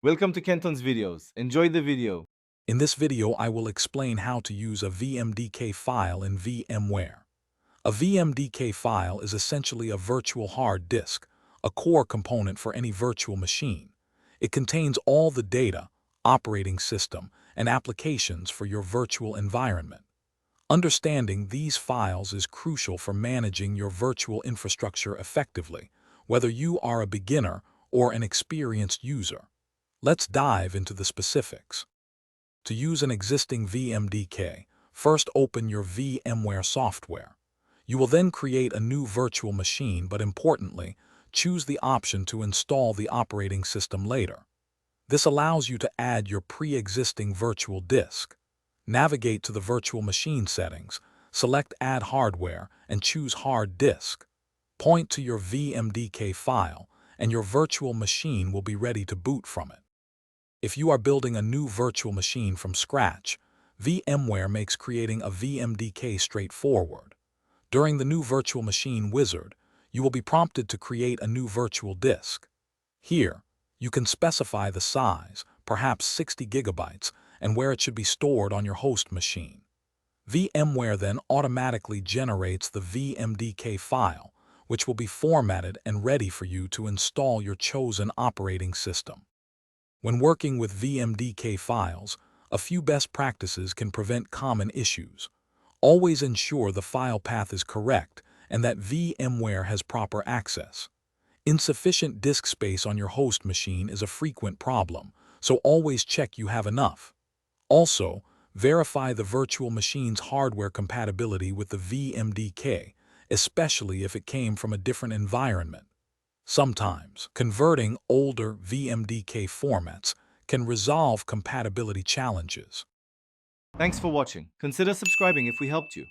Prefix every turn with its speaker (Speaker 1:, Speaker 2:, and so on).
Speaker 1: Welcome to Kenton's videos. Enjoy the video.
Speaker 2: In this video, I will explain how to use a VMDK file in VMware. A VMDK file is essentially a virtual hard disk, a core component for any virtual machine. It contains all the data, operating system, and applications for your virtual environment. Understanding these files is crucial for managing your virtual infrastructure effectively, whether you are a beginner or an experienced user. Let's dive into the specifics. To use an existing VMDK, first open your VMware software. You will then create a new virtual machine, but importantly, choose the option to install the operating system later. This allows you to add your pre-existing virtual disk. Navigate to the virtual machine settings, select Add Hardware, and choose Hard Disk. Point to your VMDK file, and your virtual machine will be ready to boot from it. If you are building a new virtual machine from scratch, VMware makes creating a VMDK straightforward. During the new virtual machine wizard, you will be prompted to create a new virtual disk. Here, you can specify the size, perhaps 60 gigabytes, and where it should be stored on your host machine. VMware then automatically generates the VMDK file, which will be formatted and ready for you to install your chosen operating system. When working with VMDK files, a few best practices can prevent common issues. Always ensure the file path is correct and that VMware has proper access. Insufficient disk space on your host machine is a frequent problem, so always check you have enough. Also, verify the virtual machine's hardware compatibility with the VMDK, especially if it came from a different environment. Sometimes, converting older VMDK formats can resolve compatibility challenges.
Speaker 1: Thanks for watching. Consider subscribing if we helped you.